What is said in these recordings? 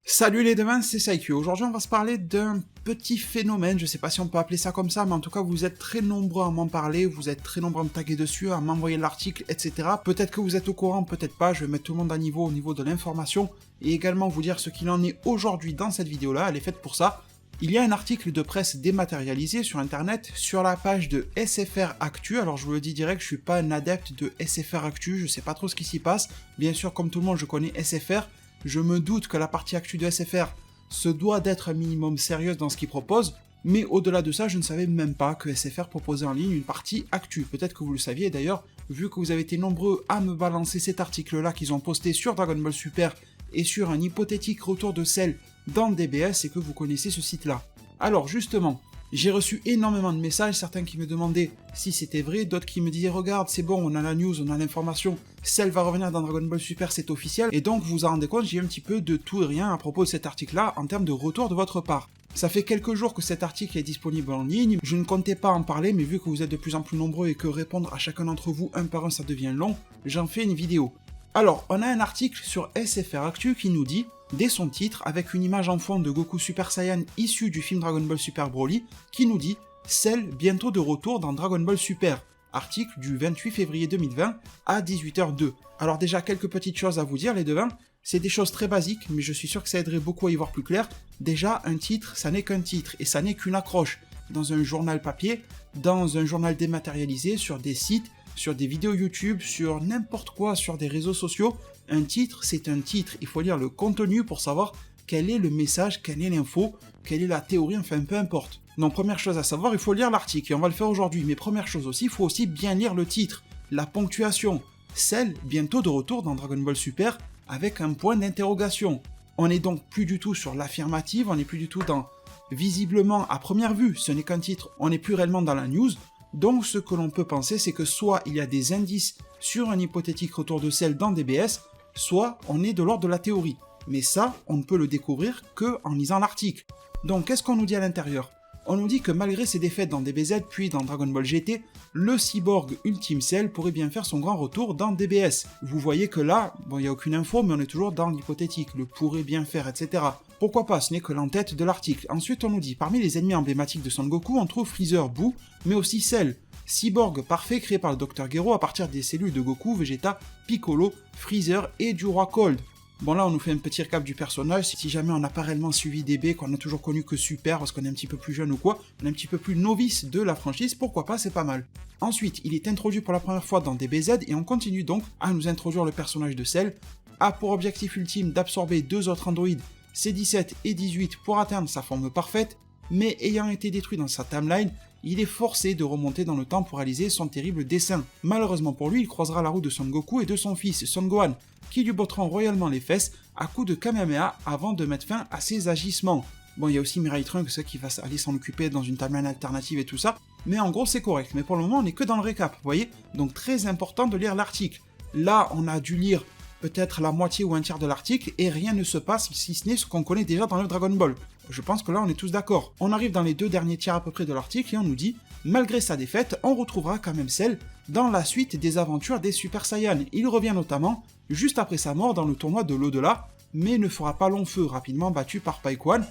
Salut les devins, c'est Saikyu. Aujourd'hui, on va se parler d'un petit phénomène, je sais pas si on peut appeler ça comme ça, mais en tout cas, vous êtes très nombreux à m'en parler, vous êtes très nombreux à me taguer dessus, à m'envoyer l'article, etc. Peut-être que vous êtes au courant, peut-être pas, je vais mettre tout le monde à niveau au niveau de l'information, et également vous dire ce qu'il en est aujourd'hui dans cette vidéo-là, elle est faite pour ça. Il y a un article de presse dématérialisé sur internet, sur la page de SFR Actu. Alors je vous le dis direct, je suis pas un adepte de SFR Actu, je sais pas trop ce qui s'y passe. Bien sûr, comme tout le monde, je connais SFR. Je me doute que la partie actu de SFR se doit d'être un minimum sérieuse dans ce qu'il propose, mais au-delà de ça, je ne savais même pas que SFR proposait en ligne une partie actu. Peut-être que vous le saviez d'ailleurs, vu que vous avez été nombreux à me balancer cet article-là qu'ils ont posté sur Dragon Ball Super et sur un hypothétique retour de Cell dans DBS et que vous connaissez ce site-là. Alors justement, j'ai reçu énormément de messages, certains qui me demandaient si c'était vrai, d'autres qui me disaient regarde, c'est bon, on a la news, on a l'information, Cell va revenir dans Dragon Ball Super, c'est officiel, et donc vous vous en rendez compte, j'ai un petit peu de tout et rien à propos de cet article-là en termes de retour de votre part. Ça fait quelques jours que cet article est disponible en ligne, je ne comptais pas en parler, mais vu que vous êtes de plus en plus nombreux et que répondre à chacun d'entre vous un par un ça devient long, j'en fais une vidéo. Alors, on a un article sur SFR Actu qui nous dit, dès son titre, avec une image en fond de Goku Super Saiyan issue du film Dragon Ball Super Broly, qui nous dit « Cell bientôt de retour dans Dragon Ball Super ». Article du 28 février 2020 à 18h02. Alors déjà, quelques petites choses à vous dire, les devins. C'est des choses très basiques, mais je suis sûr que ça aiderait beaucoup à y voir plus clair. Déjà, un titre, ça n'est qu'un titre, et ça n'est qu'une accroche. Dans un journal papier, dans un journal dématérialisé, sur des sites, sur des vidéos YouTube, sur n'importe quoi, sur des réseaux sociaux, un titre, c'est un titre. Il faut lire le contenu pour savoir quel est le message, quelle est l'info, quelle est la théorie, enfin peu importe. Donc première chose à savoir, il faut lire l'article, et on va le faire aujourd'hui. Mais première chose aussi, il faut aussi bien lire le titre, la ponctuation. Cell, bientôt de retour dans Dragon Ball Super, avec un point d'interrogation. On n'est donc plus du tout sur l'affirmative, on n'est plus du tout dans... Visiblement, à première vue, ce n'est qu'un titre, on n'est plus réellement dans la news. Donc ce que l'on peut penser, c'est que soit il y a des indices sur un hypothétique retour de Cell dans DBS, soit on est de l'ordre de la théorie. Mais ça, on ne peut le découvrir que en lisant l'article. Donc qu'est-ce qu'on nous dit à l'intérieur ? On nous dit que malgré ses défaites dans DBZ puis dans Dragon Ball GT, le cyborg Ultime Cell pourrait bien faire son grand retour dans DBS. Vous voyez que là, bon, il n'y a aucune info, mais on est toujours dans l'hypothétique, le pourrait bien faire, etc. Pourquoi pas, ce n'est que l'entête de l'article. Ensuite, on nous dit, parmi les ennemis emblématiques de Son Goku, on trouve Freezer, Boo, mais aussi Cell, cyborg parfait créé par le Dr Gero à partir des cellules de Goku, Vegeta, Piccolo, Freezer et du roi Cold. Bon là on nous fait un petit récap du personnage, si jamais on n'a pas réellement suivi DB, qu'on a toujours connu que Super parce qu'on est un petit peu plus jeune ou quoi, on est un petit peu plus novice de la franchise, pourquoi pas, c'est pas mal. Ensuite, il est introduit pour la première fois dans DBZ et on continue donc à nous introduire le personnage de Cell, a pour objectif ultime d'absorber deux autres androïdes, C17 et 18 pour atteindre sa forme parfaite, mais ayant été détruit dans sa timeline, il est forcé de remonter dans le temps pour réaliser son terrible dessein. Malheureusement pour lui, il croisera la route de Son Goku et de son fils, Son Gohan, qui lui botteront royalement les fesses à coups de Kamehameha avant de mettre fin à ses agissements. Bon, il y a aussi Mirai Trunks qui va aller s'en occuper dans une timeline alternative et tout ça, mais en gros c'est correct. Mais pour le moment, on n'est que dans le récap, vous voyez ? Donc très important de lire l'article. Là, on a dû lire peut-être la moitié ou un tiers de l'article et rien ne se passe si ce n'est ce qu'on connaît déjà dans le Dragon Ball. Je pense que là on est tous d'accord. On arrive dans les deux derniers tiers à peu près de l'article et on nous dit « Malgré sa défaite, on retrouvera quand même Cell dans la suite des aventures des Super Saiyans. Il revient notamment juste après sa mort dans le tournoi de l'au-delà, mais ne fera pas long feu, rapidement battu par Paikwan.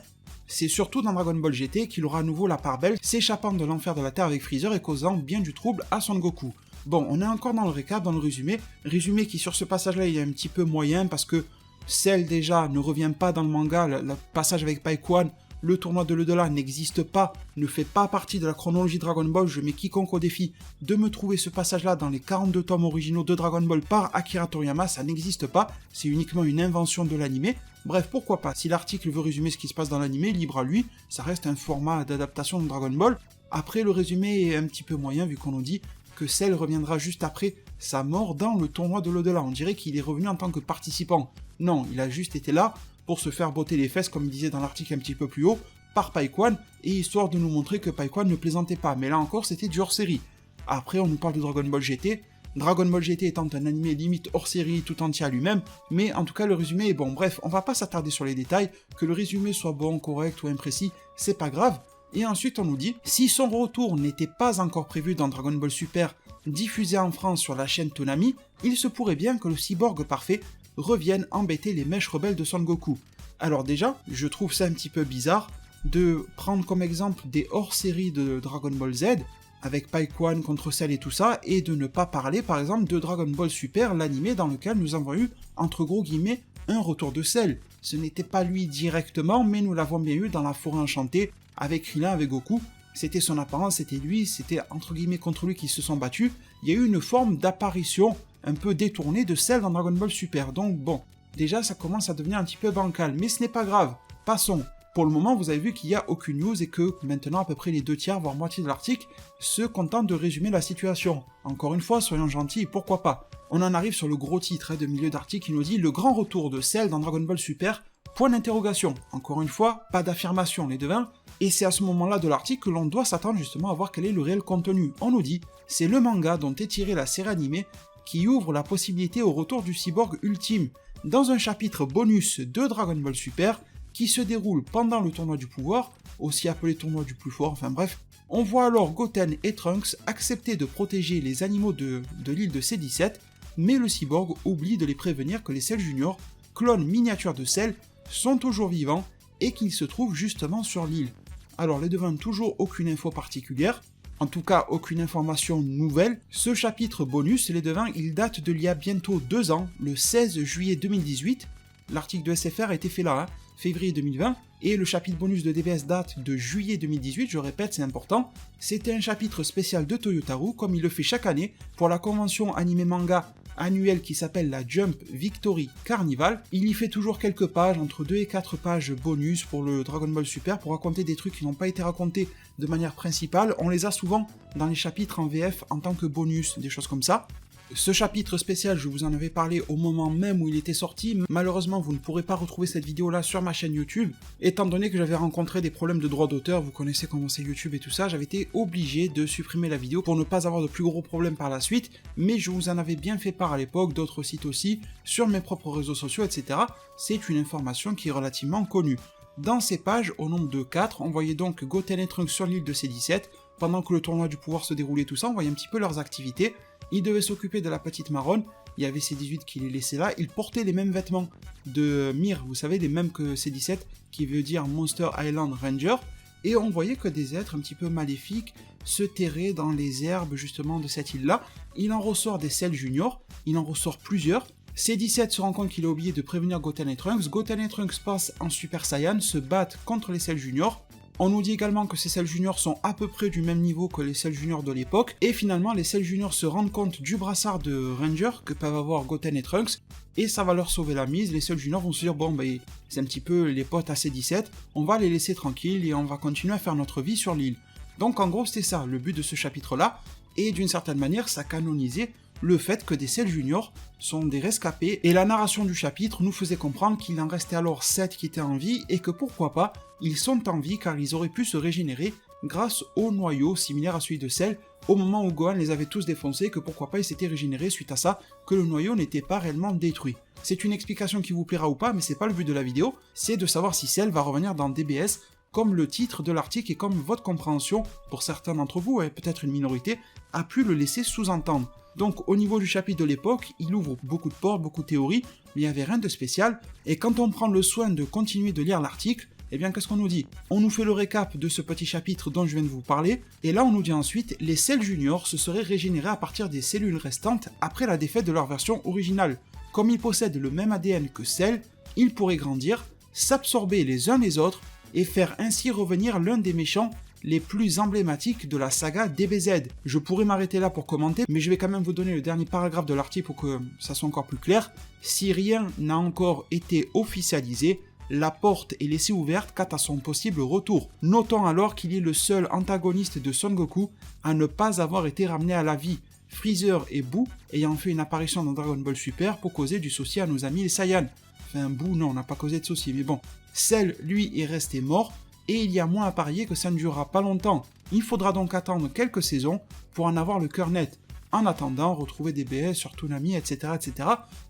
C'est surtout dans Dragon Ball GT qu'il aura à nouveau la part belle, s'échappant de l'enfer de la Terre avec Freezer et causant bien du trouble à Son Goku. » Bon, on est encore dans le récap, dans le résumé qui sur ce passage-là il est un petit peu moyen parce que Cell déjà ne revient pas dans le manga, le passage avec Paikwan, le tournoi de l'au-delà n'existe pas, ne fait pas partie de la chronologie Dragon Ball, je mets quiconque au défi de me trouver ce passage-là dans les 42 tomes originaux de Dragon Ball par Akira Toriyama, ça n'existe pas, c'est uniquement une invention de l'animé. Bref, pourquoi pas, si l'article veut résumer ce qui se passe dans l'animé, libre à lui, ça reste un format d'adaptation de Dragon Ball. Après, le résumé est un petit peu moyen vu qu'on nous dit que Cell reviendra juste après sa mort dans le tournoi de l'au-delà. On dirait qu'il est revenu en tant que participant. Non, il a juste été là pour se faire botter les fesses, comme il disait dans l'article un petit peu plus haut, par Paikwan, et histoire de nous montrer que Paikwan ne plaisantait pas. Mais là encore, c'était du hors-série. Après, on nous parle de Dragon Ball GT. Dragon Ball GT étant un animé limite hors-série tout entier à lui-même, mais en tout cas, le résumé est bon. Bref, on va pas s'attarder sur les détails, que le résumé soit bon, correct ou imprécis, c'est pas grave. Et ensuite on nous dit, si son retour n'était pas encore prévu dans Dragon Ball Super, diffusé en France sur la chaîne Toonami, il se pourrait bien que le cyborg parfait revienne embêter les mèches rebelles de Son Goku. Alors déjà, je trouve ça un petit peu bizarre de prendre comme exemple des hors-séries de Dragon Ball Z, avec Paikuan contre Cell et tout ça, et de ne pas parler par exemple de Dragon Ball Super, l'animé dans lequel nous avons eu, entre gros guillemets, un retour de Cell. Ce n'était pas lui directement, mais nous l'avons bien eu dans la forêt enchantée, avec Krillin, avec Goku. C'était son apparence, c'était lui, c'était entre guillemets contre lui qu'ils se sont battus. Il y a eu une forme d'apparition un peu détournée de Cell dans Dragon Ball Super. Donc bon, déjà ça commence à devenir un petit peu bancal, mais ce n'est pas grave. Passons. Pour le moment, vous avez vu qu'il n'y a aucune news et que maintenant à peu près les 2/3, voire moitié de l'article, se contentent de résumer la situation. Encore une fois, soyons gentils, pourquoi pas. On en arrive sur le gros titre de milieu d'article qui nous dit « Le grand retour de Cell dans Dragon Ball Super ». Point d'interrogation. Encore une fois, pas d'affirmation les devins. Et c'est à ce moment-là de l'article que l'on doit s'attendre justement à voir quel est le réel contenu. On nous dit « C'est le manga dont est tirée la série animée qui ouvre la possibilité au retour du cyborg ultime. Dans un chapitre bonus de Dragon Ball Super, qui se déroule pendant le tournoi du pouvoir, aussi appelé tournoi du plus fort, enfin bref, on voit alors Goten et Trunks accepter de protéger les animaux de l'île de C17, mais le cyborg oublie de les prévenir que les Cell Junior, clones miniatures de Cell, sont toujours vivants et qu'ils se trouvent justement sur l'île. Alors les devins, toujours aucune info particulière, en tout cas aucune information nouvelle. Ce chapitre bonus, les devins, il date d'il y a bientôt 2 ans, le 16 juillet 2018, l'article de SFR a été fait là, février 2020, et le chapitre bonus de DBS date de juillet 2018, je répète, c'est important. C'était un chapitre spécial de Toyotaru, comme il le fait chaque année, pour la convention anime-manga annuelle qui s'appelle la Jump Victory Carnival. Il y fait toujours quelques pages, entre 2 et 4 pages bonus pour le Dragon Ball Super, pour raconter des trucs qui n'ont pas été racontés de manière principale. On les a souvent dans les chapitres en VF en tant que bonus, des choses comme ça. Ce chapitre spécial, je vous en avais parlé au moment même où il était sorti. Malheureusement, vous ne pourrez pas retrouver cette vidéo-là sur ma chaîne YouTube, étant donné que j'avais rencontré des problèmes de droit d'auteur. Vous connaissez comment c'est YouTube et tout ça. J'avais été obligé de supprimer la vidéo pour ne pas avoir de plus gros problèmes par la suite, mais je vous en avais bien fait part à l'époque, d'autres sites aussi, sur mes propres réseaux sociaux, etc. C'est une information qui est relativement connue. Dans ces pages, au nombre de 4, on voyait donc Goten et Trunks sur l'île de C17, pendant que le tournoi du pouvoir se déroulait, tout ça, on voyait un petit peu leurs activités. Ils devaient s'occuper de la petite marronne, il y avait C18 qui les laissait là, ils portaient les mêmes vêtements de Mir, vous savez, les mêmes que C17, qui veut dire Monster Island Ranger, et on voyait que des êtres un petit peu maléfiques se terraient dans les herbes justement de cette île-là. Il en ressort des Cell Junior, il en ressort plusieurs. C17 se rend compte qu'il a oublié de prévenir Goten et Trunks passent en Super Saiyan, se battent contre les Cell Junior. On nous dit également que ces Cell Junior sont à peu près du même niveau que les Cell Junior de l'époque, et finalement les Cell Junior se rendent compte du brassard de Ranger que peuvent avoir Goten et Trunks, et ça va leur sauver la mise. Les Cell Junior vont se dire bon ben c'est un petit peu les potes à C17, on va les laisser tranquilles et on va continuer à faire notre vie sur l'île. Donc en gros c'était ça le but de ce chapitre là, et d'une certaine manière ça canonisait le fait que des Cell Junior sont des rescapés, et la narration du chapitre nous faisait comprendre qu'il en restait alors 7 qui étaient en vie, et que pourquoi pas, ils sont en vie car ils auraient pu se régénérer grâce au noyau similaire à celui de Cell, au moment où Gohan les avait tous défoncés, que pourquoi pas ils s'étaient régénérés suite à ça, que le noyau n'était pas réellement détruit. C'est une explication qui vous plaira ou pas, mais c'est pas le but de la vidéo, c'est de savoir si Cell va revenir dans DBS, comme le titre de l'article et comme votre compréhension, pour certains d'entre vous, et peut-être une minorité, a pu le laisser sous-entendre. Donc au niveau du chapitre de l'époque, il ouvre beaucoup de portes, beaucoup de théories, mais il n'y avait rien de spécial, et quand on prend le soin de continuer de lire l'article, eh bien qu'est-ce qu'on nous dit? On nous fait le récap de ce petit chapitre dont je viens de vous parler, et là on nous dit ensuite, les Cell Junior se seraient régénérés à partir des cellules restantes après la défaite de leur version originale. Comme ils possèdent le même ADN que Cell, ils pourraient grandir, s'absorber les uns les autres, et faire ainsi revenir l'un des méchants les plus emblématiques de la saga DBZ. Je pourrais m'arrêter là pour commenter, mais je vais quand même vous donner le dernier paragraphe de l'article pour que ça soit encore plus clair. Si rien n'a encore été officialisé, la porte est laissée ouverte quant à son possible retour. Notons alors qu'il est le seul antagoniste de Son Goku à ne pas avoir été ramené à la vie. Freezer et Boo ayant fait une apparition dans Dragon Ball Super pour causer du souci à nos amis les Saiyans. Enfin Boo non, on n'a pas causé de souci, mais bon. Cell, lui, est resté mort, et il y a moins à parier que ça ne durera pas longtemps. Il faudra donc attendre quelques saisons pour en avoir le cœur net. En attendant, retrouvez des BS sur Toonami, etc., etc.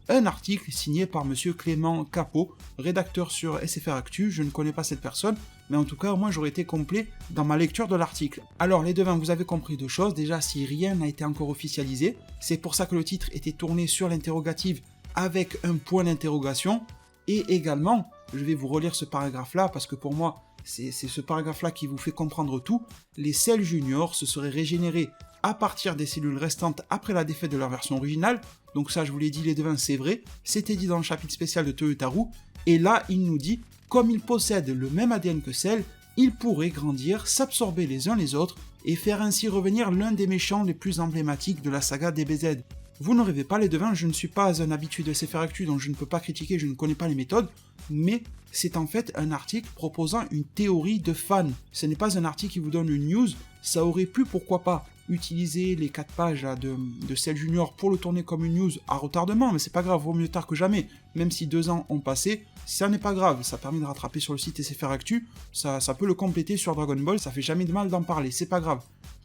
Un article signé par monsieur Clément Capot, rédacteur sur SFR Actu. Je ne connais pas cette personne, mais en tout cas, moi j'aurais été complet dans ma lecture de l'article. Alors les devins, vous avez compris deux choses. Déjà, si rien n'a été encore officialisé, c'est pour ça que le titre était tourné sur l'interrogative avec un point d'interrogation. Et également, je vais vous relire ce paragraphe-là, parce que pour moi, c'est ce paragraphe-là qui vous fait comprendre tout. Les cells juniors se seraient régénérés à partir des cellules restantes après la défaite de leur version originale. Donc ça, je vous l'ai dit, les devins, c'est vrai. C'était dit dans le chapitre spécial de Toyotaru. Et là, il nous dit, comme ils possèdent le même ADN que Cell, ils pourraient grandir, s'absorber les uns les autres, et faire ainsi revenir l'un des méchants les plus emblématiques de la saga DBZ. Vous ne rêvez pas les devins, je ne suis pas un habitué de SFR Actu, donc je ne peux pas critiquer, je ne connais pas les méthodes, mais c'est en fait un article proposant une théorie de fan. Ce n'est pas un article qui vous donne une news, ça aurait pu, pourquoi pas, utiliser les 4 pages là, de Cell Junior pour le tourner comme une news à retardement, mais c'est pas grave, vaut mieux tard que jamais, même si 2 ans ont passé, ça n'est pas grave, ça permet de rattraper sur le site SFR Actu, ça peut le compléter sur Dragon Ball, ça fait jamais de mal d'en parler, c'est pas grave.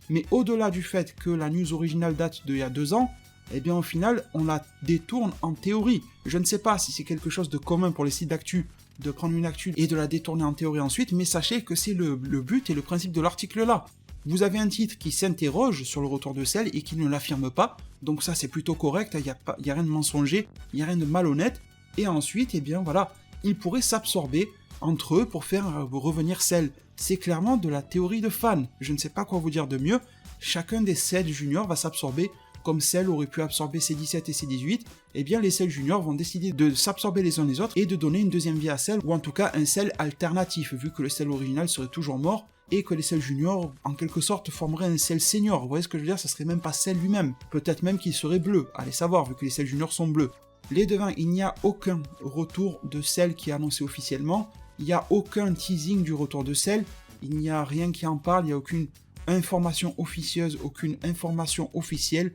Mais au-delà du fait que la news originale date d'il y a 2 ans, eh bien au final, on la détourne en théorie. Je ne sais pas si c'est quelque chose de commun pour les sites d'actu, de prendre une actu et de la détourner en théorie ensuite, mais sachez que c'est le but et le principe de l'article là. Vous avez un titre qui s'interroge sur le retour de Cell et qui ne l'affirme pas, donc ça c'est plutôt correct, il n'y a rien de mensonger, il n'y a rien de malhonnête, et ensuite, eh bien voilà, ils pourraient s'absorber entre eux pour faire revenir Cell. C'est clairement de la théorie de fan, je ne sais pas quoi vous dire de mieux, chacun des Cell juniors va s'absorber, comme Cell aurait pu absorber C17 et C18, eh bien les Cell juniors vont décider de s'absorber les uns les autres et de donner une deuxième vie à Cell, ou en tout cas un Cell alternatif, vu que le Cell original serait toujours mort, et que les Cell juniors, en quelque sorte, formeraient un Cell senior. Vous voyez ce que je veux dire? Ça serait même pas Cell lui-même. Peut-être même qu'il serait bleu, allez savoir, vu que les Cell juniors sont bleus. Les devins, il n'y a aucun retour de Cell qui est annoncé officiellement, il n'y a aucun teasing du retour de Cell, il n'y a rien qui en parle, il n'y a aucune information officieuse, aucune information officielle,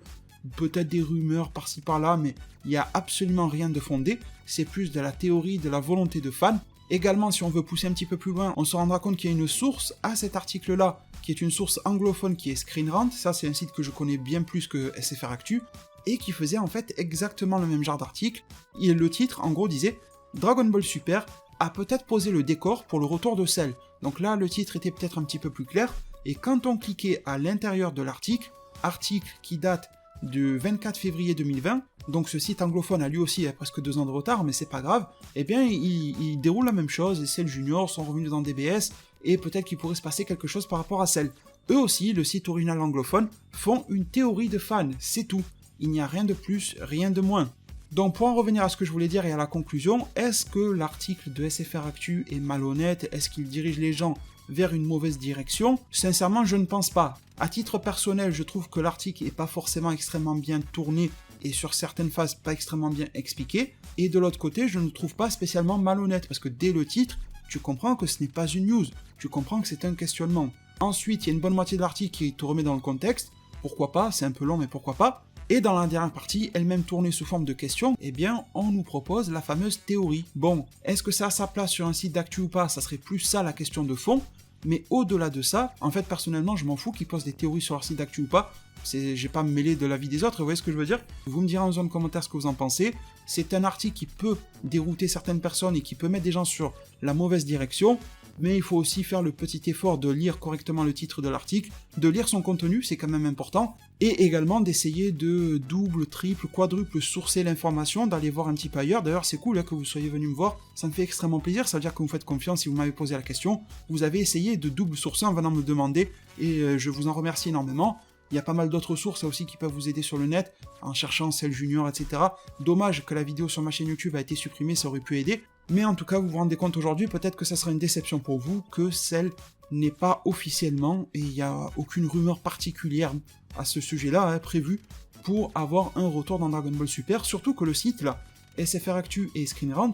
peut-être des rumeurs par-ci par-là, mais il n'y a absolument rien de fondé, c'est plus de la théorie, de la volonté de fans. Également, si on veut pousser un petit peu plus loin, on se rendra compte qu'il y a une source à cet article-là, qui est une source anglophone qui est Screen Rant, ça c'est un site que je connais bien plus que SFR Actu, et qui faisait en fait exactement le même genre d'article, et le titre en gros disait « Dragon Ball Super a peut-être posé le décor pour le retour de Cell ». Donc là, le titre était peut-être un petit peu plus clair, et quand on cliquait à l'intérieur de l'article, article qui date du 24 février 2020, donc ce site anglophone a lui aussi presque 2 ans de retard, mais c'est pas grave, eh bien il déroule la même chose, et Cell Junior sont revenus dans DBS, et peut-être qu'il pourrait se passer quelque chose par rapport à Cell. Eux aussi, le site original anglophone, font une théorie de fans, c'est tout. Il n'y a rien de plus, rien de moins. Donc pour en revenir à ce que je voulais dire et à la conclusion, est-ce que l'article de SFR Actu est malhonnête? Est-ce qu'il dirige les gens vers une mauvaise direction? Sincèrement, je ne pense pas. À titre personnel, je trouve que l'article n'est pas forcément extrêmement bien tourné et sur certaines phases pas extrêmement bien expliqué. Et de l'autre côté, je ne le trouve pas spécialement malhonnête parce que dès le titre, tu comprends que ce n'est pas une news, tu comprends que c'est un questionnement. Ensuite, il y a une bonne moitié de l'article qui te remet dans le contexte. Pourquoi pas? C'est un peu long, mais pourquoi pas? Et dans la dernière partie, elle-même tournée sous forme de questions, eh bien, on nous propose la fameuse théorie. Bon, est-ce que ça a sa place sur un site d'actu ou pas? Ça serait plus ça la question de fond. Mais au-delà de ça, en fait, personnellement, je m'en fous qu'ils posent des théories sur leur site d'actu ou pas. J'ai pas à me mêler de l'avis des autres, vous voyez ce que je veux dire? Vous me direz en zone commentaire ce que vous en pensez. C'est un article qui peut dérouter certaines personnes et qui peut mettre des gens sur la mauvaise direction. Mais il faut aussi faire le petit effort de lire correctement le titre de l'article, de lire son contenu, c'est quand même important, et également d'essayer de double, triple, quadruple sourcer l'information, d'aller voir un petit peu ailleurs. D'ailleurs, c'est cool que vous soyez venu me voir, ça me fait extrêmement plaisir, ça veut dire que vous me faites confiance si vous m'avez posé la question. Vous avez essayé de double sourcer en venant me demander, et je vous en remercie énormément. Il y a pas mal d'autres sources aussi qui peuvent vous aider sur le net, en cherchant Cell Junior, etc. Dommage que la vidéo sur ma chaîne YouTube a été supprimée, ça aurait pu aider. Mais en tout cas, vous vous rendez compte aujourd'hui, peut-être que ça sera une déception pour vous, que Cell n'est pas officiellement, et il n'y a aucune rumeur particulière à ce sujet-là prévue, pour avoir un retour dans Dragon Ball Super, surtout que le site, là, SFR Actu et Screen Rant,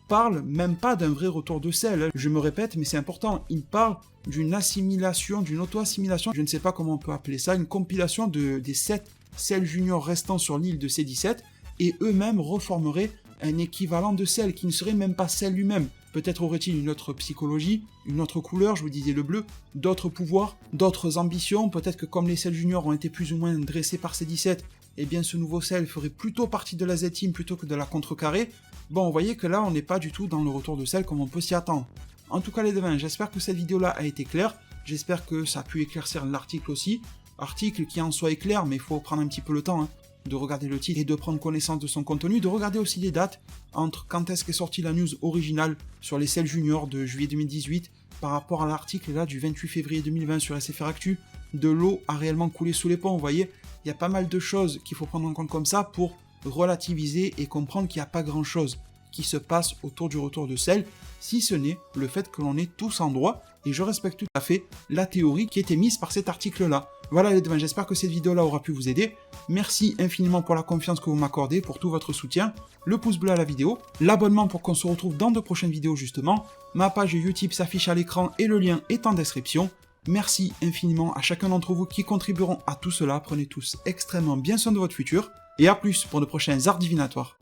parlent même pas d'un vrai retour de Cell. Je me répète, mais c'est important, ils parlent d'une assimilation, d'une auto-assimilation, je ne sais pas comment on peut appeler ça, une compilation des 7 Cell Junior restants sur l'île de C17, et eux-mêmes reformeraient un équivalent de Cell qui ne serait même pas Cell lui-même. Peut-être aurait-il une autre psychologie, une autre couleur, je vous disais le bleu, d'autres pouvoirs, d'autres ambitions, peut-être que comme les Cell Junior ont été plus ou moins dressés par C17, eh bien ce nouveau Cell ferait plutôt partie de la Z-Team plutôt que de la contrecarrée. Bon, vous voyez que là, on n'est pas du tout dans le retour de Cell comme on peut s'y attendre. En tout cas les devins, j'espère que cette vidéo-là a été claire, j'espère que ça a pu éclaircir l'article aussi, article qui en soit est clair, mais il faut prendre un petit peu le temps, de regarder le titre et de prendre connaissance de son contenu, de regarder aussi les dates entre quand est-ce qu'est sortie la news originale sur les sels juniors de juillet 2018 par rapport à l'article là du 28 février 2020 sur SFR Actu. De l'eau a réellement coulé sous les ponts, vous voyez, il y a pas mal de choses qu'il faut prendre en compte comme ça pour relativiser et comprendre qu'il n'y a pas grand chose qui se passe autour du retour de sel, si ce n'est le fait que l'on est tous en droit, et je respecte tout à fait la théorie qui était mise par cet article-là. Voilà les devins, j'espère que cette vidéo-là aura pu vous aider. Merci infiniment pour la confiance que vous m'accordez, pour tout votre soutien, le pouce bleu à la vidéo, l'abonnement pour qu'on se retrouve dans de prochaines vidéos justement, ma page YouTube s'affiche à l'écran et le lien est en description. Merci infiniment à chacun d'entre vous qui contribueront à tout cela, prenez tous extrêmement bien soin de votre futur, et à plus pour de prochains arts divinatoires.